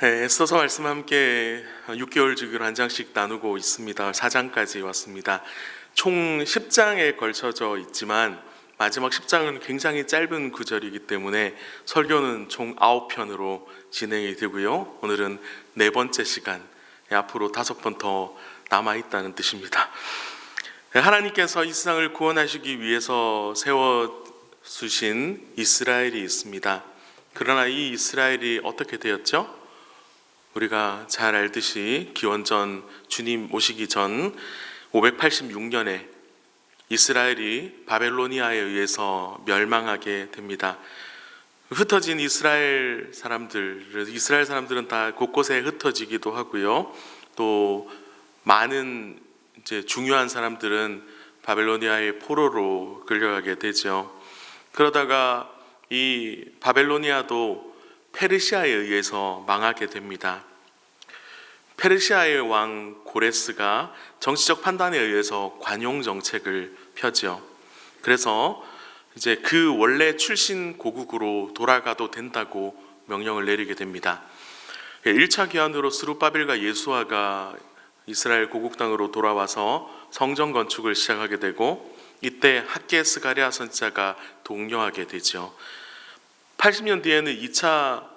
네, 에스더서 말씀 함께 6개월 주기로 한 장씩 나누고 있습니다. 4장까지 왔습니다. 총 10장에 걸쳐져 있지만 마지막 10장은 굉장히 짧은 구절이기 때문에 설교는 총 9편으로 진행이 되고요. 오늘은 네 번째 시간, 앞으로 5번 더 남아있다는 뜻입니다. 하나님께서 이 세상을 구원하시기 위해서 세워주신 이스라엘이 있습니다. 그러나 이 이스라엘이 어떻게 되었죠? 우리가 잘 알듯이 기원전 주님 오시기 전 586년에 이스라엘이 바벨로니아에 의해서 멸망하게 됩니다. 흩어진 이스라엘 사람들은 다 곳곳에 흩어지기도 하고요. 또 많은 이제 중요한 사람들은 바벨로니아의 포로로 끌려가게 되죠. 그러다가 이 바벨로니아도 페르시아에 의해서 망하게 됩니다. 페르시아의 왕 고레스가 정치적 판단에 의해서 관용 정책을 펴죠. 그래서 이제 그 원래 출신 고국으로 돌아가도 된다고 명령을 내리게 됩니다. 1차 기한으로 스룹바벨과 예수아가 이스라엘 고국 땅으로 돌아와서 성전 건축을 시작하게 되고, 이때 학개 스가랴 선지자가 독려하게 되죠. 80년 뒤에는 2차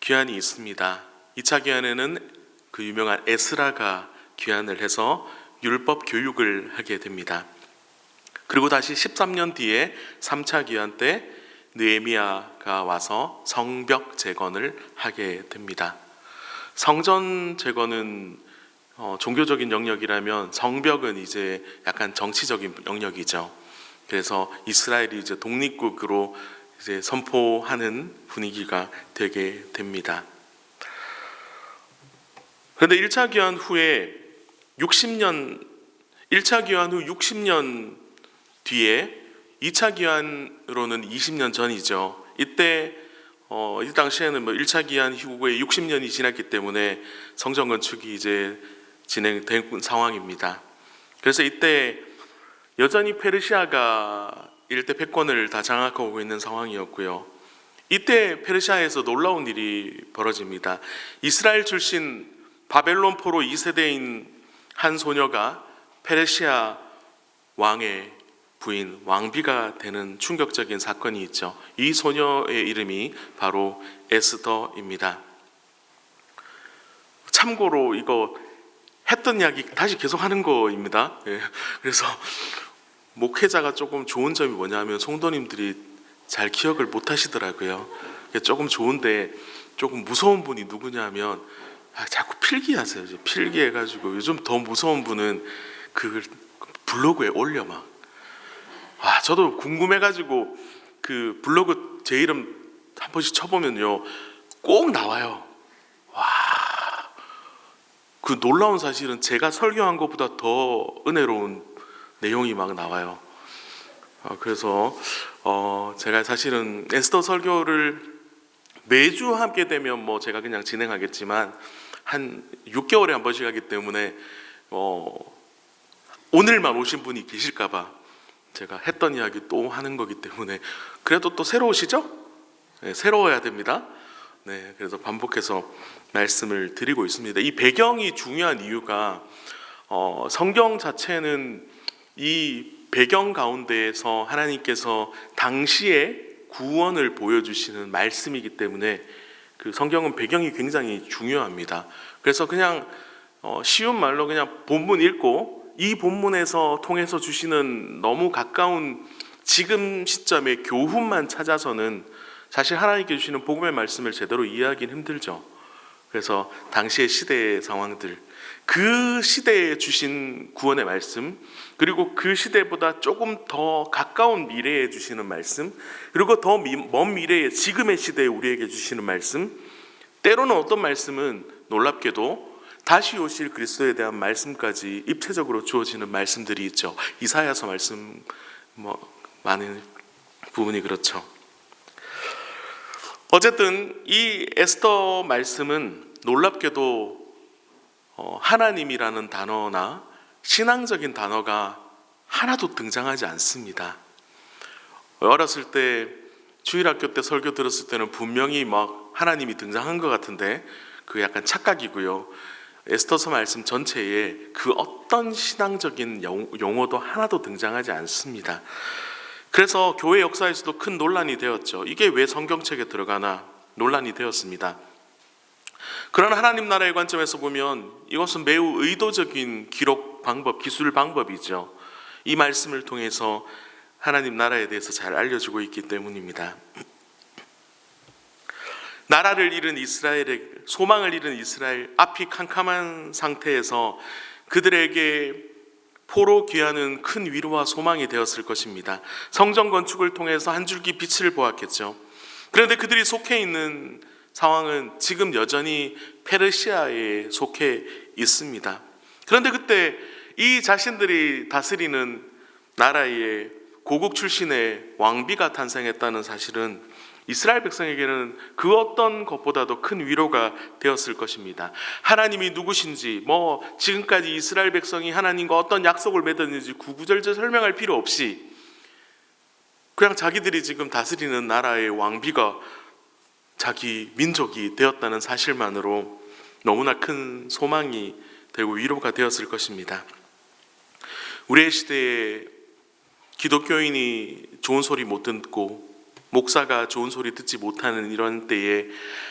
귀환이 있습니다. 2차 귀환에는 그 유명한 에스라가 귀환을 해서 율법 교육을 하게 됩니다. 그리고 다시 13년 뒤에 3차 귀환 때 느헤미야가 와서 성벽 재건을 하게 됩니다. 성전 재건은 종교적인 영역이라면 성벽은 이제 약간 정치적인 영역이죠. 그래서 이스라엘이 이제 독립국으로 이제 선포하는 분위기가 되게 됩니다. 그런데 1차 귀환 후에 1차 귀환 후 60년 뒤에 2차 귀환으로는 20년 전이죠. 이때 이 당시에는 1차 귀환 이후에 60년이 지났기 때문에 성전 건축이 이제 진행된 상황입니다. 그래서 이때 여전히 페르시아가 일대 패권을 다 장악하고 있는 상황이었고요. 이때 페르시아에서 놀라운 일이 벌어집니다. 이스라엘 출신 바벨론 포로 2세대인 한 소녀가 페르시아 왕의 부인 왕비가 되는 충격적인 사건이 있죠. 이 소녀의 이름이 바로 에스더입니다. 참고로 이거 했던 이야기 다시 계속 하는 거입니다. 그래서 목회자가 조금 좋은 점이 뭐냐면 성도님들이 잘 기억을 못 하시더라고요. 조금 좋은데 조금 무서운 분이 누구냐면 자꾸 필기하세요. 필기해가지고 요즘 더 무서운 분은 그 블로그에 올려 막. 저도 궁금해가지고 그 블로그 제 이름 한 번씩 쳐보면요 꼭 나와요. 그 놀라운 사실은 제가 설교한 것보다 더 은혜로운 내용이 막 나와요. 그래서 제가 사실은 에스더 설교를 매주 함께 되면 제가 그냥 진행하겠지만 한 6개월에 한 번씩 하기 때문에 오늘만 오신 분이 계실까봐 제가 했던 이야기 또 하는 거기 때문에 그래도 또 새로우시죠? 네, 새로워야 됩니다. 네, 그래서 반복해서 말씀을 드리고 있습니다. 이 배경이 중요한 이유가 성경 자체는 이 배경 가운데에서 하나님께서 당시의 구원을 보여주시는 말씀이기 때문에 그 성경은 배경이 굉장히 중요합니다. 그래서 그냥 쉬운 말로 그냥 본문 읽고 이 본문에서 통해서 주시는 너무 가까운 지금 시점의 교훈만 찾아서는 사실 하나님께 주시는 복음의 말씀을 제대로 이해하기는 힘들죠. 그래서 당시의 시대의 상황들, 그 시대에 주신 구원의 말씀, 그리고 그 시대보다 조금 더 가까운 미래에 주시는 말씀, 그리고 더 먼 미래에 지금의 시대에 우리에게 주시는 말씀, 때로는 어떤 말씀은 놀랍게도 다시 오실 그리스도에 대한 말씀까지 입체적으로 주어지는 말씀들이 있죠. 이사야서 말씀 많은 부분이 그렇죠. 어쨌든 이 에스더 말씀은 놀랍게도 하나님이라는 단어나 신앙적인 단어가 하나도 등장하지 않습니다. 어렸을 때 주일학교 때 설교 들었을 때는 분명히 막 하나님이 등장한 것 같은데 그 약간 착각이고요. 에스더서 말씀 전체에 그 어떤 신앙적인 용어도 하나도 등장하지 않습니다. 그래서 교회 역사에서도 큰 논란이 되었죠. 이게 왜 성경책에 들어가나 논란이 되었습니다. 그러나 하나님 나라의 관점에서 보면 이것은 매우 의도적인 기록 방법, 기술 방법이죠. 이 말씀을 통해서 하나님 나라에 대해서 잘 알려주고 있기 때문입니다. 나라를 잃은 이스라엘의 소망을 잃은 이스라엘, 앞이 캄캄한 상태에서 그들에게 포로 귀하는 큰 위로와 소망이 되었을 것입니다. 성전 건축을 통해서 한 줄기 빛을 보았겠죠. 그런데 그들이 속해 있는 상황은 지금 여전히 페르시아에 속해 있습니다. 그런데 그때 이 자신들이 다스리는 나라에 고국 출신의 왕비가 탄생했다는 사실은 이스라엘 백성에게는 그 어떤 것보다도 큰 위로가 되었을 것입니다. 하나님이 누구신지, 지금까지 이스라엘 백성이 하나님과 어떤 약속을 맺었는지 구구절절 설명할 필요 없이 그냥 자기들이 지금 다스리는 나라의 왕비가 자기 민족이 되었다는 사실만으로 너무나 큰 소망이 되고 위로가 되었을 것입니다. 우리의 시대에 기독교인이 좋은 소리 못 듣고 목사가 좋은 소리 듣지 못하는 이런 때에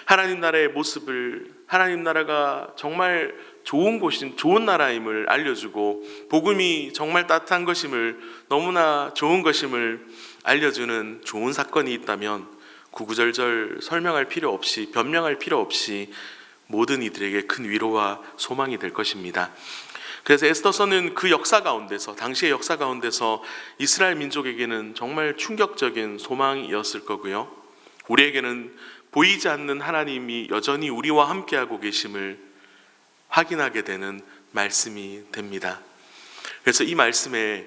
하나님 나라의 모습을, 하나님 나라가 정말 좋은 곳인, 좋은 나라임을 알려주고 복음이 정말 따뜻한 것임을, 너무나 좋은 것임을 알려주는 좋은 사건이 있다면 구구절절 설명할 필요 없이, 변명할 필요 없이 모든 이들에게 큰 위로와 소망이 될 것입니다. 그래서 에스더서는 그 역사 가운데서, 당시의 역사 가운데서 이스라엘 민족에게는 정말 충격적인 소망이었을 거고요. 우리에게는 보이지 않는 하나님이 여전히 우리와 함께하고 계심을 확인하게 되는 말씀이 됩니다. 그래서 이 말씀에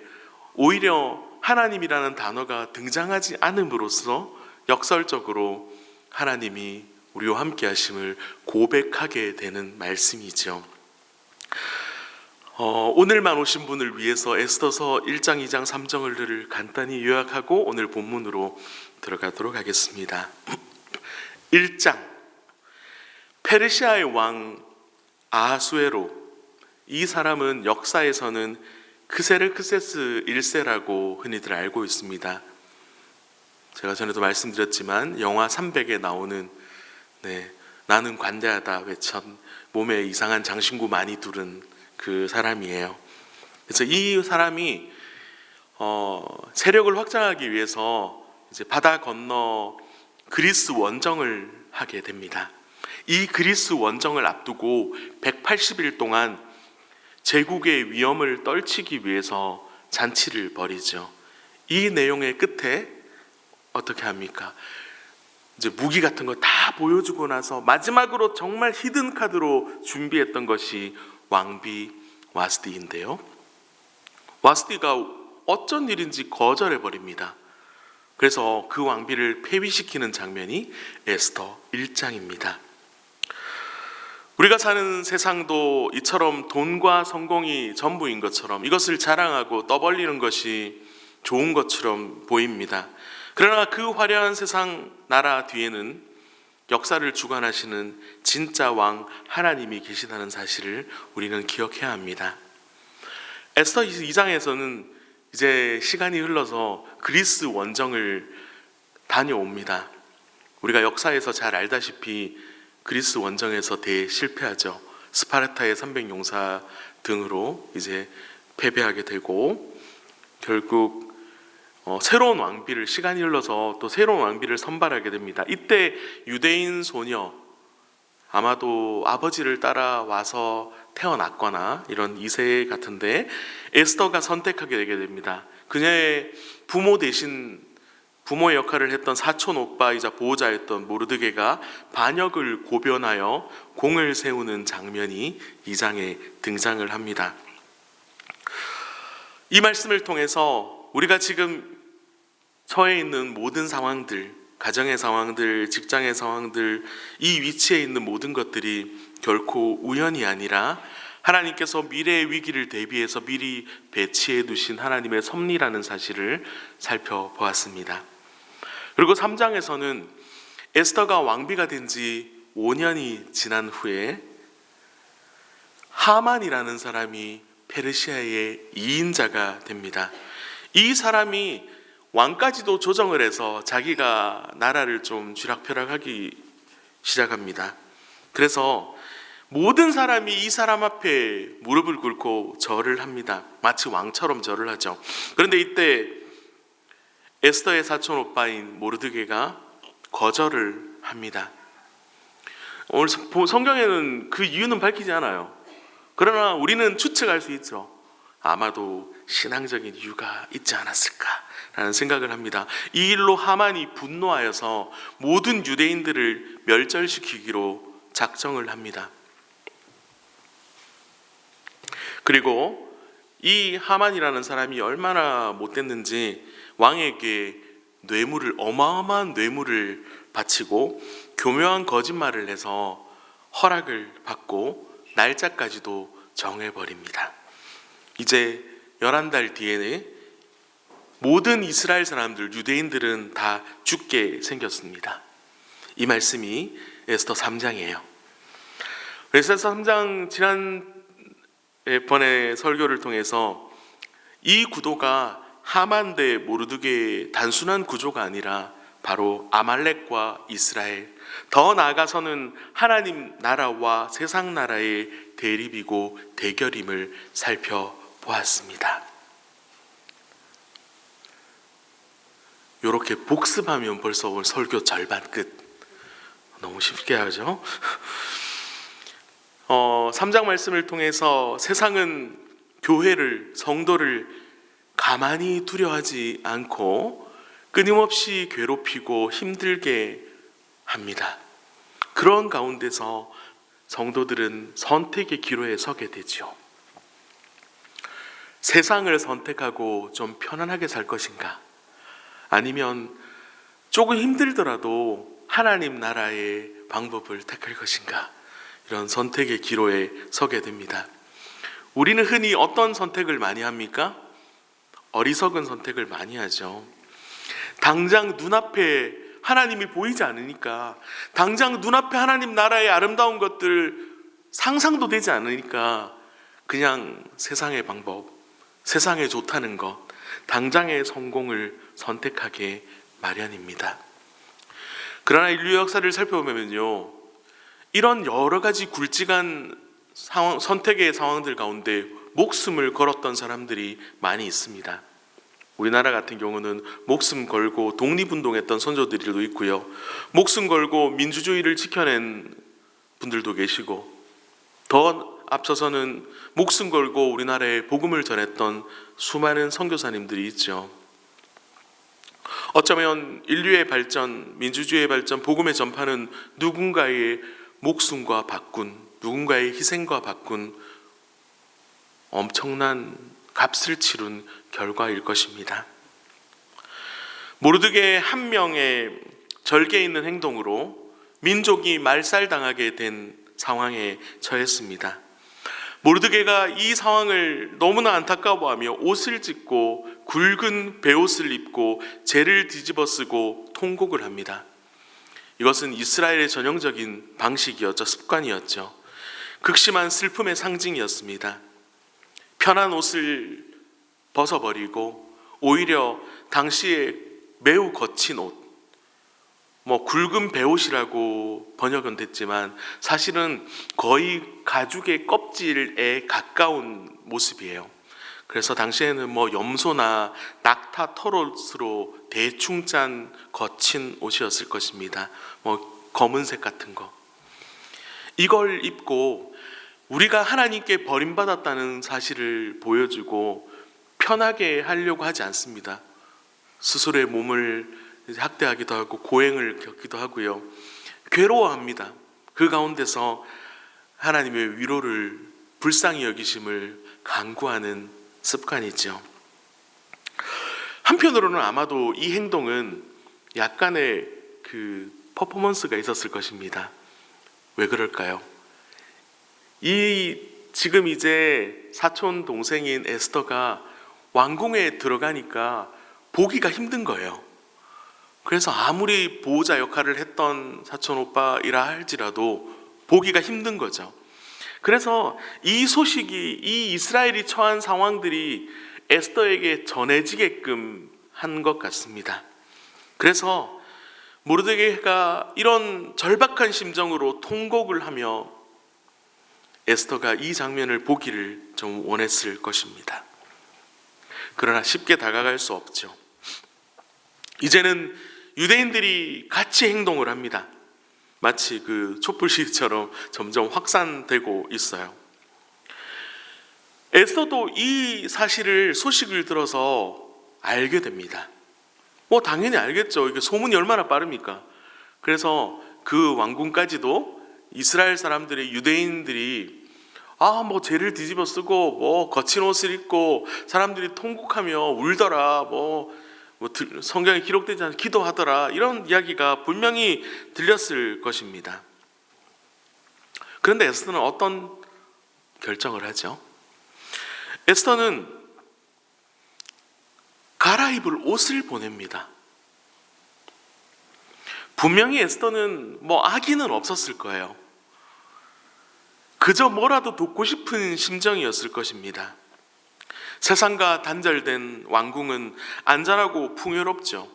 오히려 하나님이라는 단어가 등장하지 않음으로써 역설적으로 하나님이 우리와 함께하심을 고백하게 되는 말씀이죠. 오늘만 오신 분을 위해서 에스더서 1장, 2장, 3장을 간단히 요약하고 오늘 본문으로 들어가도록 하겠습니다. 1장, 페르시아의 왕 아하수에로, 이 사람은 역사에서는 크세르크세스 1세라고 흔히들 알고 있습니다. 제가 전에도 말씀드렸지만 영화 300에 나오는 나는 관대하다 외천 몸에 이상한 장신구 많이 두른 그 사람이에요. 그래서 이 사람이 세력을 확장하기 위해서 이제 바다 건너 그리스 원정을 하게 됩니다. 이 그리스 원정을 앞두고 180일 동안 제국의 위험을 떨치기 위해서 잔치를 벌이죠. 이 내용의 끝에 어떻게 합니까? 이제 무기 같은 거 다 보여주고 나서 마지막으로 정말 히든 카드로 준비했던 것이 왕비 와스디인데요. 와스디가 어쩐 일인지 거절해 버립니다. 그래서 그 왕비를 폐위시키는 장면이 에스더 1장입니다. 우리가 사는 세상도 이처럼 돈과 성공이 전부인 것처럼 이것을 자랑하고 떠벌리는 것이 좋은 것처럼 보입니다. 그러나 그 화려한 세상 나라 뒤에는 역사를 주관하시는 진짜 왕 하나님이 계시다는 사실을 우리는 기억해야 합니다. 에스더 2장에서는 이제 시간이 흘러서 그리스 원정을 다녀옵니다. 우리가 역사에서 잘 알다시피 그리스 원정에서 대실패하죠. 스파르타의 300용사 등으로 이제 패배하게 되고 결국 새로운 왕비를, 시간이 흘러서 또 새로운 왕비를 선발하게 됩니다. 이때 유대인 소녀, 아마도 아버지를 따라와서 태어났거나 이런 2세 같은데 에스더가 선택하게 되게 됩니다. 그녀의 부모 대신 부모의 역할을 했던 사촌 오빠이자 보호자였던 모르드게가 반역을 고변하여 공을 세우는 장면이 2장에 등장을 합니다. 이 말씀을 통해서 우리가 지금 처해 있는 모든 상황들, 가정의 상황들, 직장의 상황들, 이 위치에 있는 모든 것들이 결코 우연이 아니라 하나님께서 미래의 위기를 대비해서 미리 배치해 두신 하나님의 섭리라는 사실을 살펴보았습니다. 그리고 3장에서는 에스더가 왕비가 된 지 5년이 지난 후에 하만이라는 사람이 페르시아의 2인자가 됩니다. 이 사람이 왕까지도 조정을 해서 자기가 나라를 좀 쥐락펴락하기 시작합니다. 그래서 모든 사람이 이 사람 앞에 무릎을 꿇고 절을 합니다. 마치 왕처럼 절을 하죠. 그런데 이때 에스더의 사촌 오빠인 모르드게가 거절을 합니다. 오늘 성경에는 그 이유는 밝히지 않아요. 그러나 우리는 추측할 수 있죠. 아마도 신앙적인 이유가 있지 않았을까라는 생각을 합니다. 이 일로 하만이 분노하여서 모든 유대인들을 멸절시키기로 작정을 합니다. 그리고 이 하만이라는 사람이 얼마나 못됐는지 왕에게 어마어마한 뇌물을 바치고 교묘한 거짓말을 해서 허락을 받고 날짜까지도 정해버립니다. 이제 11달 뒤에는 모든 이스라엘 사람들, 유대인들은 다 죽게 생겼습니다. 이 말씀이 에스더 3장이에요. 에스더 3장 지난번에 설교를 통해서 이 구도가 하만 대 모르드게의 단순한 구조가 아니라 바로 아말렉과 이스라엘, 더 나아가서는 하나님 나라와 세상 나라의 대립이고 대결임을 살펴보았습니다. 이렇게 복습하면 벌써 오늘 설교 절반 끝. 너무 쉽게 하죠. 3장 말씀을 통해서 세상은 교회를, 성도를 가만히 두려워하지 않고 끊임없이 괴롭히고 힘들게 합니다. 그런 가운데서 성도들은 선택의 기로에 서게 되죠. 세상을 선택하고 좀 편안하게 살 것인가? 아니면 조금 힘들더라도 하나님 나라의 방법을 택할 것인가? 이런 선택의 기로에 서게 됩니다. 우리는 흔히 어떤 선택을 많이 합니까? 어리석은 선택을 많이 하죠. 당장 눈앞에 하나님이 보이지 않으니까, 당장 눈앞에 하나님 나라의 아름다운 것들 상상도 되지 않으니까 그냥 세상의 방법, 세상에 좋다는 것, 당장의 성공을 선택하게 마련입니다. 그러나 인류 역사를 살펴보면요, 이런 여러 가지 굵직한 선택의 상황들 가운데 목숨을 걸었던 사람들이 많이 있습니다. 우리나라 같은 경우는 목숨 걸고 독립운동했던 선조들도 있고요, 목숨 걸고 민주주의를 지켜낸 분들도 계시고, 더 앞서서는 목숨 걸고 우리나라에 복음을 전했던 수많은 선교사님들이 있죠. 어쩌면 인류의 발전, 민주주의의 발전, 복음의 전파는 누군가의 목숨과 바꾼, 누군가의 희생과 바꾼 엄청난 값을 치룬 결과일 것입니다. 모르드게 한 명의 절개 있는 행동으로 민족이 말살당하게 된 상황에 처했습니다. 모르드게가 이 상황을 너무나 안타까워하며 옷을 찢고 굵은 베옷을 입고 재를 뒤집어 쓰고 통곡을 합니다. 이것은 이스라엘의 전형적인 방식이었죠. 습관이었죠. 극심한 슬픔의 상징이었습니다. 편한 옷을 벗어버리고 오히려 당시에 매우 거친 옷, 굵은 베옷이라고 번역은 됐지만 사실은 거의 가죽의 껍질에 가까운 모습이에요. 그래서 당시에는 염소나 낙타 털옷으로 대충 짠 거친 옷이었을 것입니다. 검은색 같은 거. 이걸 입고 우리가 하나님께 버림받았다는 사실을 보여주고 편하게 하려고 하지 않습니다. 스스로의 몸을 학대하기도 하고 고행을 겪기도 하고요. 괴로워합니다. 그 가운데서 하나님의 위로를, 불쌍히 여기심을 간구하는 습관이죠. 한편으로는 아마도 이 행동은 약간의 퍼포먼스가 있었을 것입니다. 왜 그럴까요? 지금 이제 사촌 동생인 에스더가 왕궁에 들어가니까 보기가 힘든 거예요. 그래서 아무리 보호자 역할을 했던 사촌 오빠이라 할지라도 보기가 힘든 거죠. 그래서 이 소식이, 이 이스라엘이 처한 상황들이 에스더에게 전해지게끔 한 것 같습니다. 그래서 모르드게가 이런 절박한 심정으로 통곡을 하며 에스더가 이 장면을 보기를 좀 원했을 것입니다. 그러나 쉽게 다가갈 수 없죠. 이제는 유대인들이 같이 행동을 합니다. 마치 그 촛불 시위처럼 점점 확산되고 있어요. 에스더도 이 소식을 들어서 알게 됩니다. 당연히 알겠죠. 이게 소문이 얼마나 빠릅니까? 그래서 그 왕궁까지도 이스라엘 사람들이, 유대인들이 죄를 뒤집어 쓰고 거친 옷을 입고 사람들이 통곡하며 울더라, 성경에 기록되지 않은 기도하더라, 이런 이야기가 분명히 들렸을 것입니다. 그런데 에스더는 어떤 결정을 하죠? 에스더는 갈아입을 옷을 보냅니다. 분명히 에스더는 악의는 없었을 거예요. 그저 뭐라도 돕고 싶은 심정이었을 것입니다. 세상과 단절된 왕궁은 안전하고 풍요롭죠.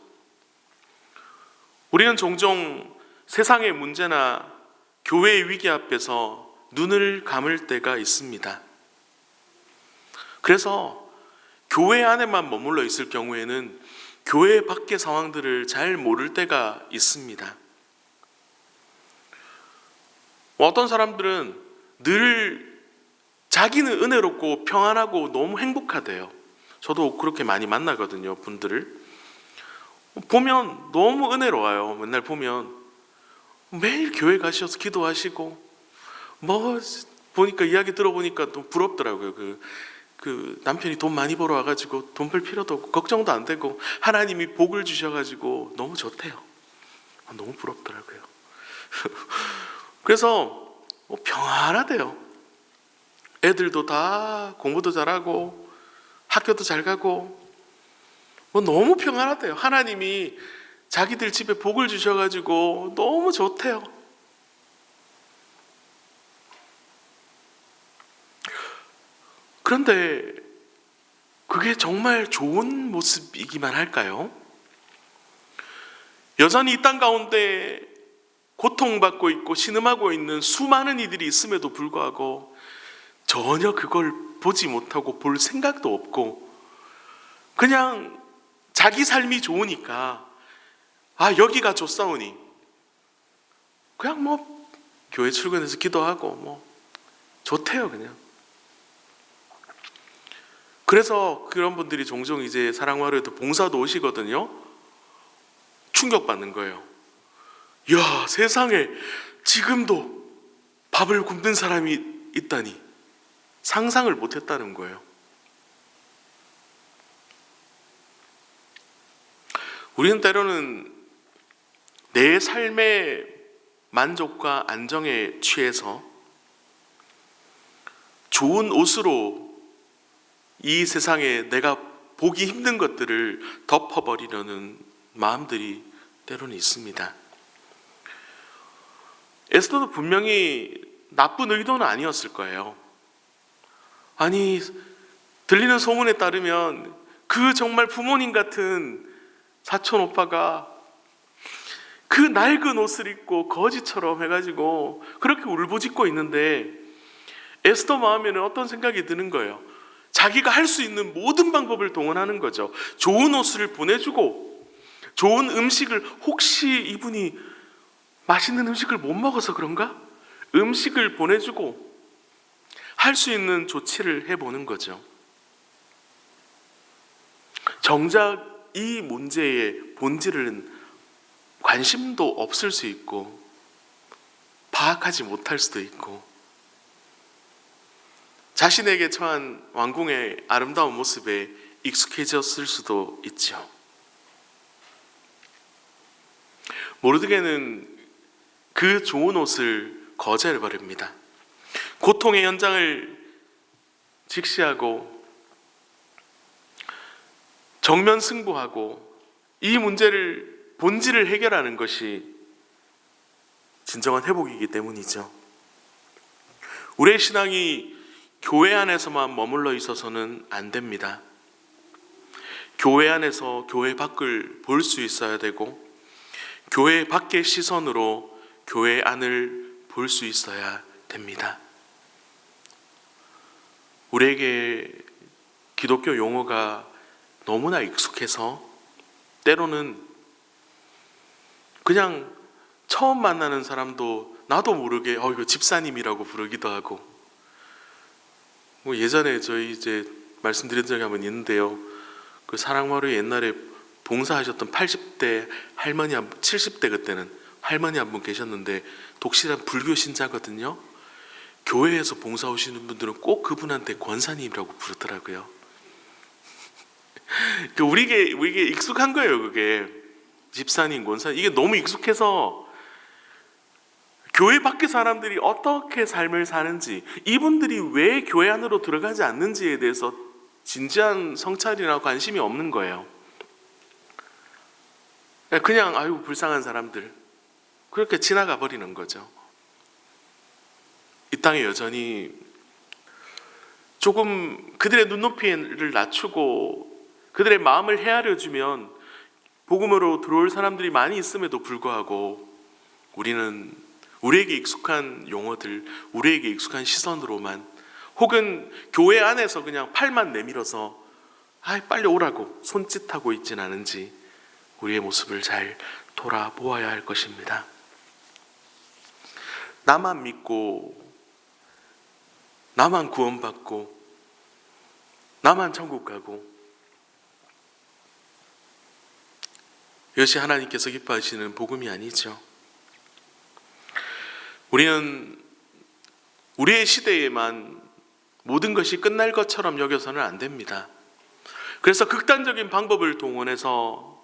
우리는 종종 세상의 문제나 교회의 위기 앞에서 눈을 감을 때가 있습니다. 그래서 교회 안에만 머물러 있을 경우에는 교회 밖의 상황들을 잘 모를 때가 있습니다. 어떤 사람들은 늘 자기는 은혜롭고 평안하고 너무 행복하대요. 저도 그렇게 많이 만나거든요, 분들을. 보면 너무 은혜로워요. 맨날 보면 매일 교회 가셔서 기도하시고 보니까 이야기 들어보니까 또 부럽더라고요. 그 남편이 돈 많이 벌어 와가지고 돈 벌 필요도 없고 걱정도 안 되고 하나님이 복을 주셔가지고 너무 좋대요. 너무 부럽더라고요. 그래서 평안하대요. 애들도 다 공부도 잘하고 학교도 잘 가고 너무 평안하대요. 하나님이 자기들 집에 복을 주셔가지고 너무 좋대요. 그런데 그게 정말 좋은 모습이기만 할까요? 여전히 이 땅 가운데 고통받고 있고 신음하고 있는 수많은 이들이 있음에도 불구하고 전혀 그걸 보지 못하고 볼 생각도 없고 그냥 자기 삶이 좋으니까 여기가 좋사오니 그냥 교회 출근해서 기도하고 좋대요. 그냥. 그래서 그런 분들이 종종 이제 사랑마을에도 봉사도 오시거든요. 충격받는 거예요. 야, 세상에 지금도 밥을 굶는 사람이 있다니 상상을 못했다는 거예요. 우리는 때로는 내 삶의 만족과 안정에 취해서 좋은 옷으로 이 세상에 내가 보기 힘든 것들을 덮어버리려는 마음들이 때로는 있습니다. 에스더도 분명히 나쁜 의도는 아니었을 거예요. 아니, 들리는 소문에 따르면 그 정말 부모님 같은 사촌 오빠가 그 낡은 옷을 입고 거지처럼 해가지고 그렇게 울부짖고 있는데 에스더 마음에는 어떤 생각이 드는 거예요. 자기가 할 수 있는 모든 방법을 동원하는 거죠. 좋은 옷을 보내주고 좋은 음식을, 혹시 이분이 맛있는 음식을 못 먹어서 그런가? 음식을 보내주고 할 수 있는 조치를 해보는 거죠. 정작 이 문제의 본질은 관심도 없을 수 있고 파악하지 못할 수도 있고 자신에게 처한 왕궁의 아름다운 모습에 익숙해졌을 수도 있죠. 모르드게는 그 좋은 옷을 거절해버립니다. 고통의 연장을 직시하고 정면 승부하고 이 문제를 본질을 해결하는 것이 진정한 회복이기 때문이죠. 우리의 신앙이 교회 안에서만 머물러 있어서는 안 됩니다. 교회 안에서 교회 밖을 볼 수 있어야 되고, 교회 밖의 시선으로 교회 안을 볼 수 있어야 됩니다. 우리에게 기독교 용어가 너무나 익숙해서 때로는 그냥 처음 만나는 사람도 나도 모르게 이거 집사님이라고 부르기도 하고, 예전에 저희 이제 말씀드린 적이 한번 있는데요. 그 사랑마루에 옛날에 봉사하셨던 80대 할머니 70대 그때는 할머니 한 분 계셨는데 독실한 불교 신자거든요. 교회에서 봉사 오시는 분들은 꼭 그분한테 권사님이라고 부르더라고요. 우리에게 익숙한 거예요. 그게 집사님, 권사님, 이게 너무 익숙해서 교회 밖의 사람들이 어떻게 삶을 사는지, 이분들이 왜 교회 안으로 들어가지 않는지에 대해서 진지한 성찰이나 관심이 없는 거예요. 그냥 아유 불쌍한 사람들, 그렇게 지나가 버리는 거죠. 이 땅에 여전히 조금 그들의 눈높이를 낮추고 그들의 마음을 헤아려주면 복음으로 들어올 사람들이 많이 있음에도 불구하고 우리는 우리에게 익숙한 용어들, 우리에게 익숙한 시선으로만, 혹은 교회 안에서 그냥 팔만 내밀어서 빨리 오라고 손짓하고 있진 않은지 우리의 모습을 잘 돌아보아야 할 것입니다. 나만 믿고 나만 구원받고 나만 천국 가고, 이것이 하나님께서 기뻐하시는 복음이 아니죠. 우리는 우리의 시대에만 모든 것이 끝날 것처럼 여겨서는 안 됩니다. 그래서 극단적인 방법을 동원해서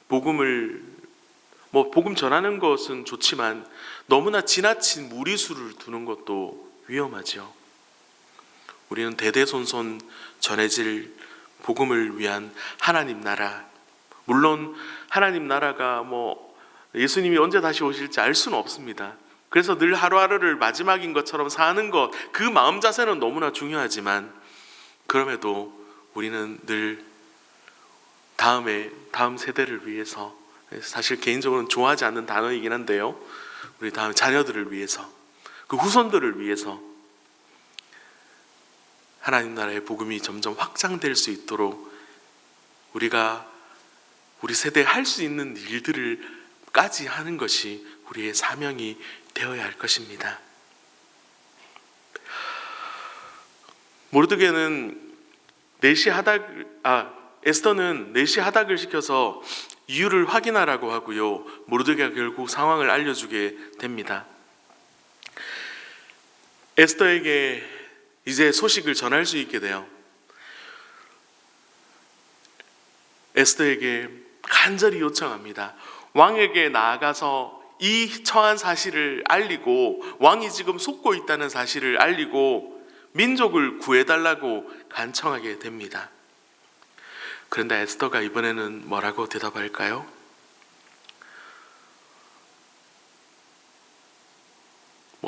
복음 전하는 것은 좋지만 너무나 지나친 무리수를 두는 것도 위험하죠. 우리는 대대손손 전해질 복음을 위한 하나님 나라, 물론 하나님 나라가 예수님이 언제 다시 오실지 알 수는 없습니다. 그래서 늘 하루하루를 마지막인 것처럼 사는 것, 그 마음 자세는 너무나 중요하지만, 그럼에도 우리는 늘 다음 세대를 위해서, 사실 개인적으로는 좋아하지 않는 단어이긴 한데요, 우리 다음 자녀들을 위해서, 그 후손들을 위해서 하나님 나라의 복음이 점점 확장될 수 있도록 우리가 우리 세대에 할 수 있는 일들을까지 하는 것이 우리의 사명이 되어야 할 것입니다. 에스더는 넷이 하닥을 시켜서 이유를 확인하라고 하고요, 모르드게가 결국 상황을 알려주게 됩니다. 에스더에게 이제 소식을 전할 수 있게 돼요. 에스더에게 간절히 요청합니다. 왕에게 나아가서 이 처한 사실을 알리고, 왕이 지금 속고 있다는 사실을 알리고 민족을 구해달라고 간청하게 됩니다. 그런데 에스더가 이번에는 뭐라고 대답할까요?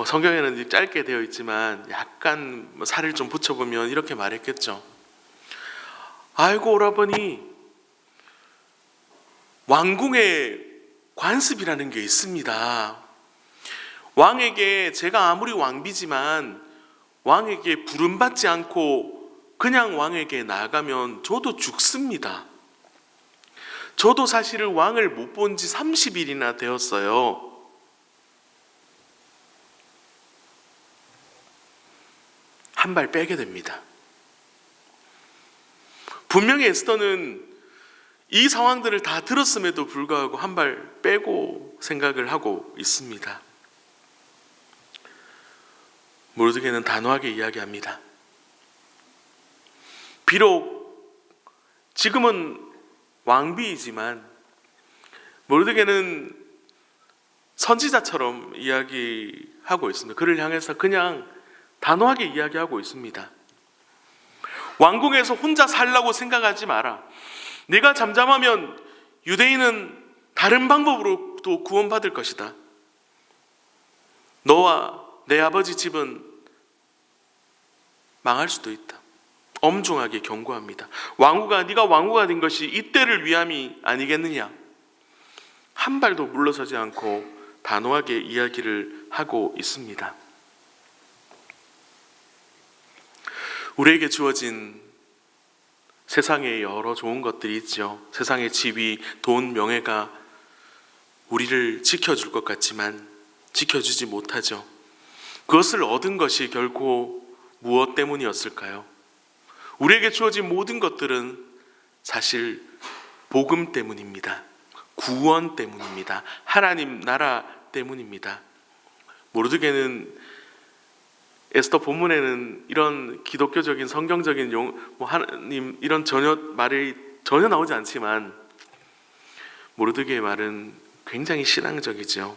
성경에는 짧게 되어 있지만 약간 살을 좀 붙여보면 이렇게 말했겠죠. 아이고 오라버니, 왕궁에 관습이라는 게 있습니다. 왕에게, 제가 아무리 왕비지만 왕에게 부름받지 않고 그냥 왕에게 나아가면 저도 죽습니다. 저도 사실은 왕을 못 본 지 30일이나 되었어요. 한 발 빼게 됩니다. 분명히 에스더는 이 상황들을 다 들었음에도 불구하고 한 발 빼고 생각을 하고 있습니다. 모르드게는 단호하게 이야기합니다. 비록 지금은 왕비이지만 모르드게는 선지자처럼 이야기하고 있습니다. 그를 향해서 그냥 단호하게 이야기하고 있습니다. 왕궁에서 혼자 살라고 생각하지 마라. 네가 잠잠하면 유대인은 다른 방법으로도 구원받을 것이다. 너와 내 아버지 집은 망할 수도 있다. 엄중하게 경고합니다. 네가 왕후가 된 것이 이때를 위함이 아니겠느냐. 한 발도 물러서지 않고 단호하게 이야기를 하고 있습니다. 우리에게 주어진 세상에 여러 좋은 것들이 있죠. 세상의 지위, 돈, 명예가 우리를 지켜줄 것 같지만 지켜주지 못하죠. 그것을 얻은 것이 결코 무엇 때문이었을까요? 우리에게 주어진 모든 것들은 사실 복음 때문입니다. 구원 때문입니다. 하나님 나라 때문입니다. 모르드게는 에스더 본문에는 이런 기독교적인 성경적인 하나님 이런 말이 전혀 나오지 않지만 모르드게의 말은 굉장히 신앙적이죠.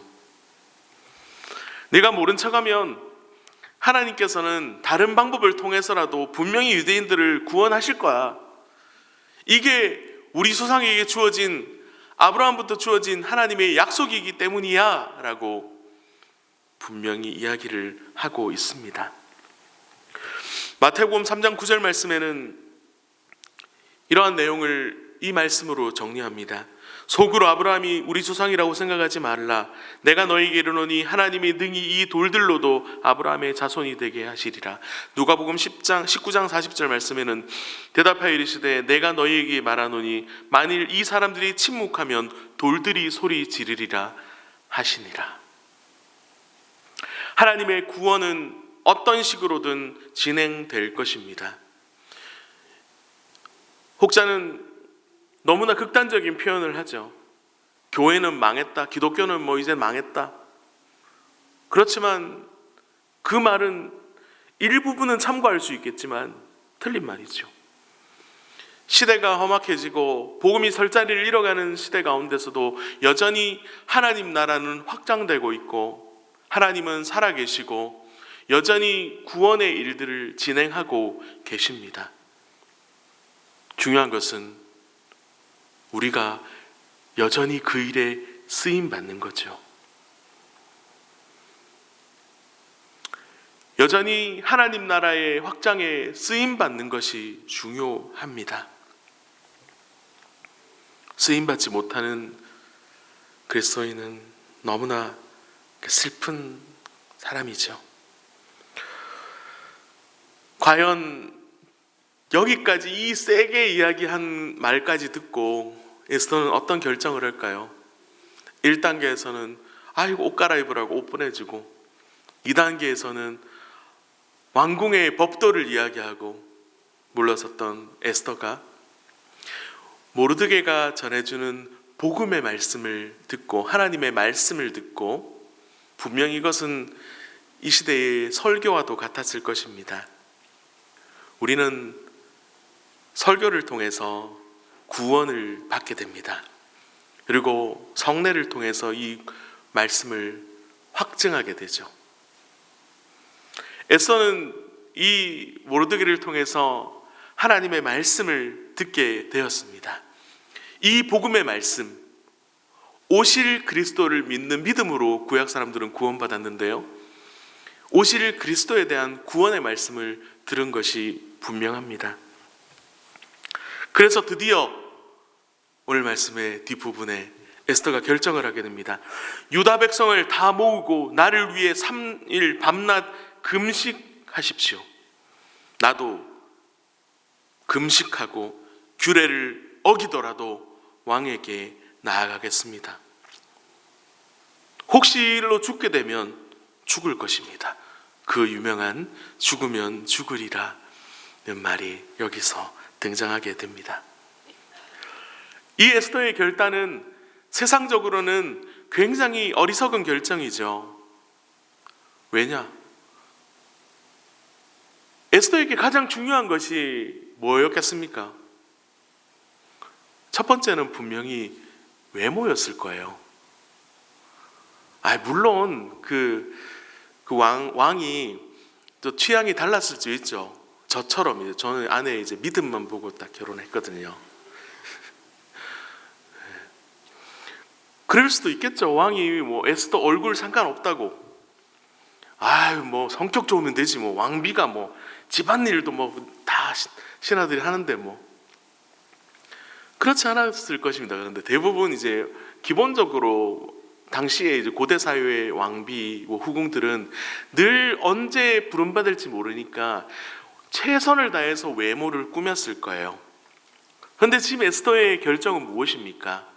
네가 모른 척하면 하나님께서는 다른 방법을 통해서라도 분명히 유대인들을 구원하실 거야. 이게 우리 조상에게 주어진, 아브라함부터 주어진 하나님의 약속이기 때문이야 라고 분명히 이야기를 하고 있습니다. 마태복음 3장 9절 말씀에는 이러한 내용을 이 말씀으로 정리합니다. 속으로 아브라함이 우리 조상이라고 생각하지 말라. 내가 너희에게 이르노니 하나님이 능히 이 돌들로도 아브라함의 자손이 되게 하시리라. 누가복음 19장 40절 말씀에는 대답하여 이르시되 내가 너희에게 말하노니 만일 이 사람들이 침묵하면 돌들이 소리 지르리라 하시니라. 하나님의 구원은 어떤 식으로든 진행될 것입니다. 혹자는 너무나 극단적인 표현을 하죠. 교회는 망했다. 기독교는 이제 망했다. 그렇지만 그 말은 일부분은 참고할 수 있겠지만 틀린 말이죠. 시대가 험악해지고 복음이 설 자리를 잃어가는 시대 가운데서도 여전히 하나님 나라는 확장되고 있고 하나님은 살아계시고 여전히 구원의 일들을 진행하고 계십니다. 중요한 것은 우리가 여전히 그 일에 쓰임받는 거죠. 여전히 하나님 나라의 확장에 쓰임받는 것이 중요합니다. 쓰임받지 못하는 그리스도인은 너무나 슬픈 사람이죠. 과연 여기까지 이 세게 이야기한 말까지 듣고 에스더는 어떤 결정을 할까요? 1단계에서는 아이고 옷 갈아입으라고 옷 보내주고 2단계에서는 왕궁의 법도를 이야기하고 물러섰던 에스더가 모르드게가 전해주는 복음의 말씀을 듣고 하나님의 말씀을 듣고 분명히 이것은 이 시대의 설교와도 같았을 것입니다. 우리는 설교를 통해서 구원을 받게 됩니다. 그리고 성례를 통해서 이 말씀을 확증하게 되죠. 에스더는 이 모르드게를 통해서 하나님의 말씀을 듣게 되었습니다. 이 복음의 말씀, 오실 그리스도를 믿는 믿음으로 구약 사람들은 구원받았는데요. 오실 그리스도에 대한 구원의 말씀을 들은 것이 분명합니다. 그래서 드디어 오늘 말씀의 뒷부분에 에스더가 결정을 하게 됩니다. 유다 백성을 다 모으고 나를 위해 3일 밤낮 금식하십시오. 나도 금식하고 규례를 어기더라도 왕에게 나아가겠습니다. 혹시 일로 죽게 되면 죽을 것입니다. 그 유명한 죽으면 죽으리라는 말이 여기서 등장하게 됩니다. 이 에스더의 결단은 세상적으로는 굉장히 어리석은 결정이죠. 왜냐? 에스더에게 가장 중요한 것이 뭐였겠습니까? 첫 번째는 분명히 외모였을 거예요. 물론 왕이 또 취향이 달랐을 수 있죠. 저처럼 저는 아내 믿음만 보고 딱 결혼했거든요. 그럴 수도 있겠죠. 왕이 뭐 에스더 얼굴 상관없다고, 아유 뭐 성격 좋으면 되지, 뭐 왕비가 뭐 집안일도 뭐 다 신하들이 하는데 뭐, 그렇지 않았을 것입니다. 그런데 대부분 이제 기본적으로 당시에 이제 고대 사회의 왕비 뭐 후궁들은 늘 언제 부름받을지 모르니까 최선을 다해서 외모를 꾸몄을 거예요. 그런데 지금 에스더의 결정은 무엇입니까?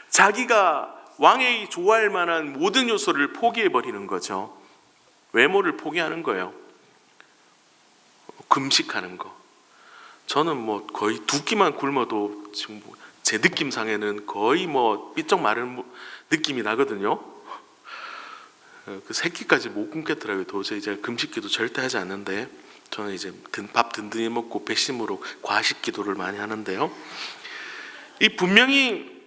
자기가 왕이 좋아할 만한 모든 요소를 포기해버리는 거죠. 외모를 포기하는 거예요. 금식하는 거. 저는 뭐 거의 두 끼만 굶어도 지금 제 느낌상에는 거의 뭐 삐쩍 마른 느낌이 나거든요. 그 세 끼까지 못 굶겠더라고요. 도저히 이제 금식기도 절대 하지 않는데, 저는 이제 밥 든든히 먹고 배심으로 과식 기도를 많이 하는데요. 이 분명히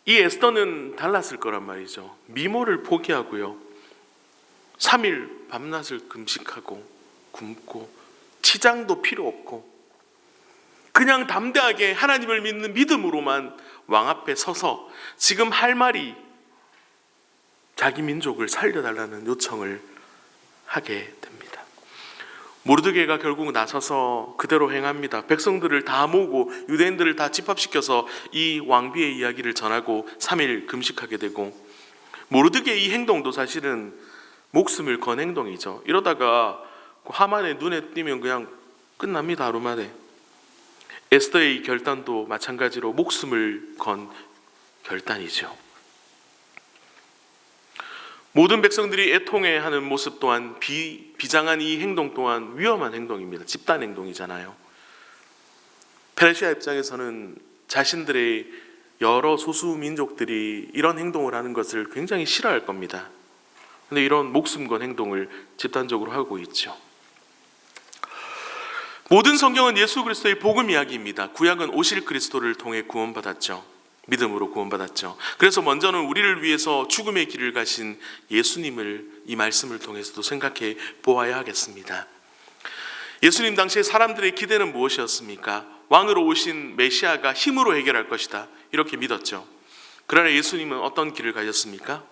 이 에스더는 달랐을 거란 말이죠. 미모를 포기하고요, 3일 밤낮을 금식하고 굶고 치장도 필요 없고 그냥 담대하게 하나님을 믿는 믿음으로만 왕 앞에 서서 지금 할 말이 자기 민족을 살려달라는 요청을 하게 됩니다. 모르드게가 결국 나서서 그대로 행합니다. 백성들을 다 모으고 유대인들을 다 집합시켜서 이 왕비의 이야기를 전하고 3일 금식하게 되고, 모르드게의 이 행동도 사실은 목숨을 건 행동이죠. 이러다가 하만의 눈에 띄면 그냥 끝납니다. 하루 만에. 에스더의 결단도 마찬가지로 목숨을 건 결단이죠. 모든 백성들이 애통해하는 모습 또한 비장한 이 행동 또한 위험한 행동입니다. 집단 행동이잖아요. 페르시아 입장에서는 자신들의 여러 소수 민족들이 이런 행동을 하는 것을 굉장히 싫어할 겁니다. 그런데 이런 목숨 건 행동을 집단적으로 하고 있죠. 모든 성경은 예수 그리스도의 복음 이야기입니다. 구약은 오실 그리스도를 통해 구원받았죠. 믿음으로 구원받았죠. 그래서 먼저는 우리를 위해서 죽음의 길을 가신 예수님을 이 말씀을 통해서도 생각해 보아야 하겠습니다. 예수님 당시에 사람들의 기대는 무엇이었습니까? 왕으로 오신 메시아가 힘으로 해결할 것이다, 이렇게 믿었죠. 그러나 예수님은 어떤 길을 가셨습니까?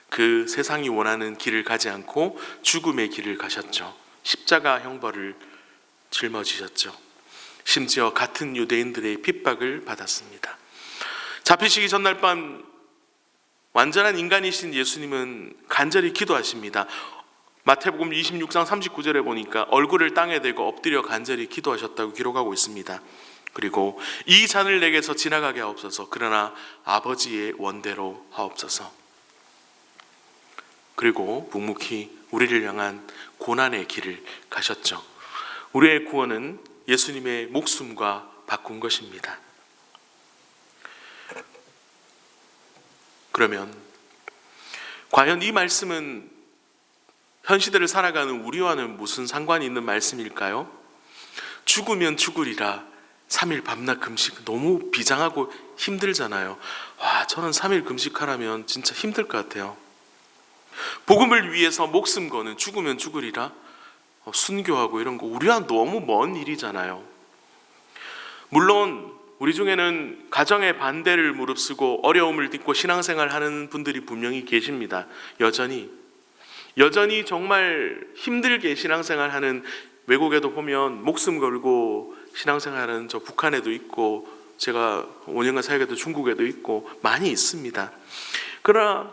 그 세상이 원하는 길을 가지 않고 죽음의 길을 가셨죠. 십자가 형벌을 짊어지셨죠. 심지어 같은 유대인들의 핍박을 받았습니다. 잡히시기 전날 밤 완전한 인간이신 예수님은 간절히 기도하십니다. 마태복음 26장 39절에 보니까 얼굴을 땅에 대고 엎드려 간절히 기도하셨다고 기록하고 있습니다. 그리고 이 잔을 내게서 지나가게 하옵소서, 그러나 아버지의 원대로 하옵소서. 그리고 묵묵히 우리를 향한 고난의 길을 가셨죠. 우리의 구원은 예수님의 목숨과 바꾼 것입니다. 그러면 과연 이 말씀은 현 시대를 살아가는 우리와는 무슨 상관이 있는 말씀일까요? 죽으면 죽으리라, 3일 밤낮 금식, 너무 비장하고 힘들잖아요. 저는 3일 금식하라면 진짜 힘들 것 같아요. 복음을 위해서 목숨 거는 죽으면 죽으리라, 순교하고 이런 거 우리와 너무 먼 일이잖아요. 물론 우리 중에는 가정의 반대를 무릅쓰고 어려움을 딛고 신앙생활 하는 분들이 분명히 계십니다. 여전히 정말 힘들게 신앙생활 하는, 외국에도 보면 목숨 걸고 신앙생활하는 저 북한에도 있고, 제가 5년간 사역해도 중국에도 있고 많이 있습니다. 그러나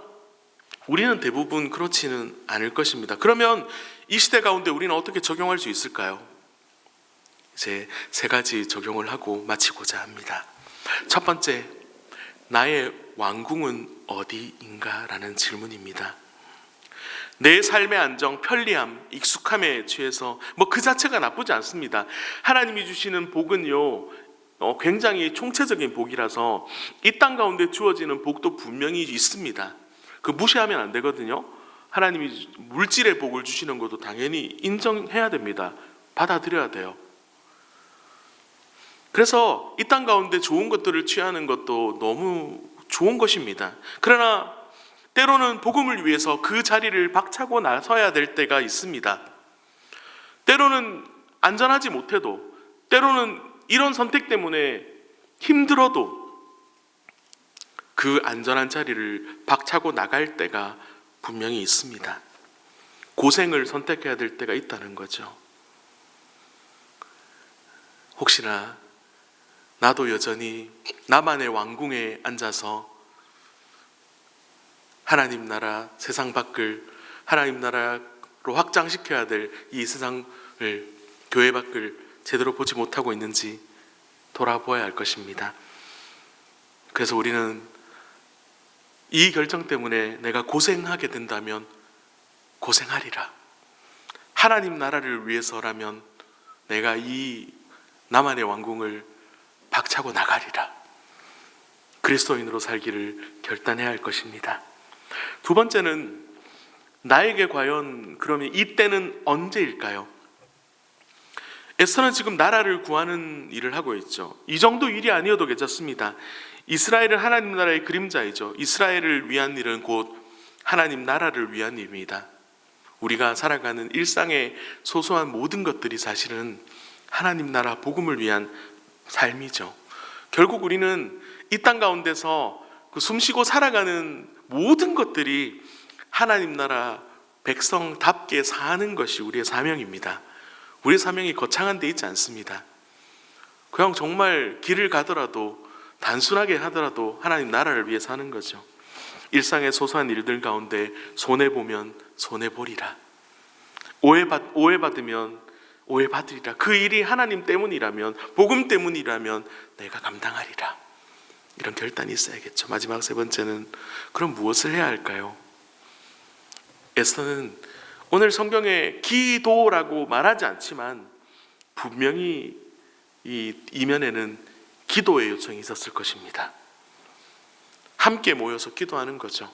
우리는 대부분 그렇지는 않을 것입니다. 그러면 이 시대 가운데 우리는 어떻게 적용할 수 있을까요? 이제 세 가지 적용을 하고 마치고자 합니다. 첫 번째, 나의 왕궁은 어디인가? 라는 질문입니다. 내 삶의 안정, 편리함, 익숙함에 취해서 그 자체가 나쁘지 않습니다. 하나님이 주시는 복은요, 굉장히 총체적인 복이라서 이 땅 가운데 주어지는 복도 분명히 있습니다. 그 무시하면 안 되거든요. 하나님이 물질의 복을 주시는 것도 당연히 인정해야 됩니다. 받아들여야 돼요. 그래서 이 땅 가운데 좋은 것들을 취하는 것도 너무 좋은 것입니다. 그러나 때로는 복음을 위해서 그 자리를 박차고 나서야 될 때가 있습니다. 때로는 안전하지 못해도, 때로는 이런 선택 때문에 힘들어도 그 안전한 자리를 박차고 나갈 때가 분명히 있습니다. 고생을 선택해야 될 때가 있다는 거죠. 혹시나 나도 여전히 나만의 왕궁에 앉아서 하나님 나라, 세상 밖을 하나님 나라로 확장시켜야 될 이 세상을, 교회 밖을 제대로 보지 못하고 있는지 돌아보아야 할 것입니다. 그래서 우리는 이 결정 때문에 내가 고생하게 된다면 고생하리라. 하나님 나라를 위해서라면 내가 이 나만의 왕궁을 박차고 나가리라. 그리스도인으로 살기를 결단해야 할 것입니다. 두 번째는 나에게 과연 그러면 이때는 언제일까요? 에스더는 지금 나라를 구하는 일을 하고 있죠. 이 정도 일이 아니어도 괜찮습니다. 이스라엘은 하나님 나라의 그림자이죠. 이스라엘을 위한 일은 곧 하나님 나라를 위한 일입니다. 우리가 살아가는 일상의 소소한 모든 것들이 사실은 하나님 나라 복음을 위한 삶이죠. 결국 우리는 이 땅 가운데서 그 숨쉬고 살아가는 모든 것들이 하나님 나라 백성답게 사는 것이 우리의 사명입니다. 우리의 사명이 거창한 데 있지 않습니다. 그냥 정말 길을 가더라도 단순하게 하더라도 하나님 나라를 위해 사는 거죠. 일상의 소소한 일들 가운데 손해보면 손해보리라. 오해받으면 오해받으리라. 그 일이 하나님 때문이라면, 복음 때문이라면 내가 감당하리라. 이런 결단이 있어야겠죠. 마지막 세 번째는 그럼 무엇을 해야 할까요? 에스더는 오늘 성경에 기도라고 말하지 않지만 분명히 이 이면에는 기도의 요청이 있었을 것입니다. 함께 모여서 기도하는 거죠.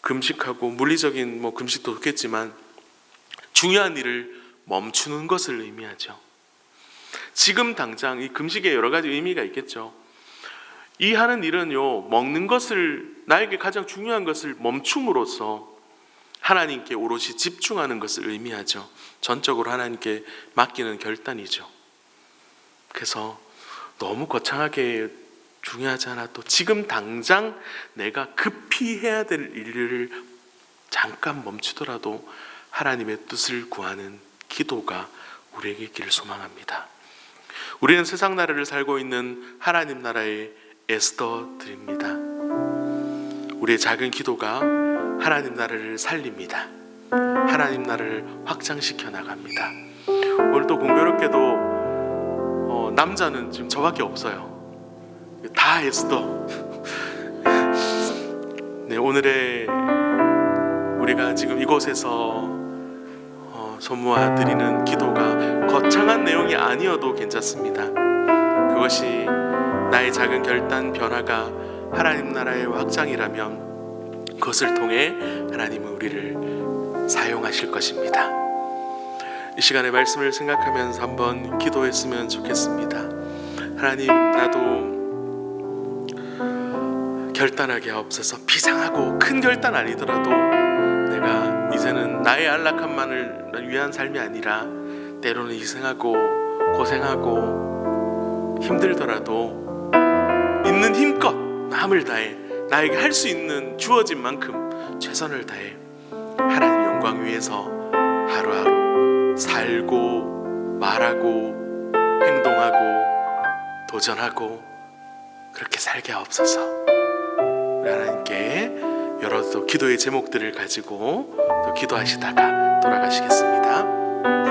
금식하고 물리적인 금식도 좋겠지만 중요한 일을 멈추는 것을 의미하죠. 지금 당장 이 금식에 여러 가지 의미가 있겠죠. 이 하는 일은요, 먹는 것을, 나에게 가장 중요한 것을 멈춤으로써 하나님께 오롯이 집중하는 것을 의미하죠. 전적으로 하나님께 맡기는 결단이죠. 그래서 너무 거창하게 중요하지 않아도 지금 당장 내가 급히 해야 될 일을 잠깐 멈추더라도 하나님의 뜻을 구하는 기도가 우리에게 있기를 소망합니다. 우리는 세상 나라를 살고 있는 하나님 나라의 에스더들입니다. 우리의 작은 기도가 하나님 나라를 살립니다. 하나님 나라를 확장시켜 나갑니다. 오늘 또 공교롭게도 남자는 지금 저밖에 없어요. 다 에스더. 네, 오늘의 우리가 지금 이곳에서 소모아 드리는 기도가 거창한 내용이 아니어도 괜찮습니다. 그것이 나의 작은 결단 변화가 하나님 나라의 확장이라면 그것을 통해 하나님은 우리를 사용하실 것입니다. 이 시간의 말씀을 생각하면서 한번 기도했으면 좋겠습니다. 하나님, 나도 결단하게 하옵소서. 비상하고 큰 결단 아니더라도 내가 이제는 나의 안락함만을 위한 삶이 아니라 때로는 희생하고 고생하고 힘들더라도 있는 힘껏 마음을 다해 나에게 할 수 있는 주어진 만큼 최선을 다해 하나님 영광 위해서 하루하루 살고 말하고 행동하고 도전하고 그렇게 살게 하옵소서. 우리 하나님께 여러 또 기도의 제목들을 가지고 또 기도하시다가 돌아가시겠습니다.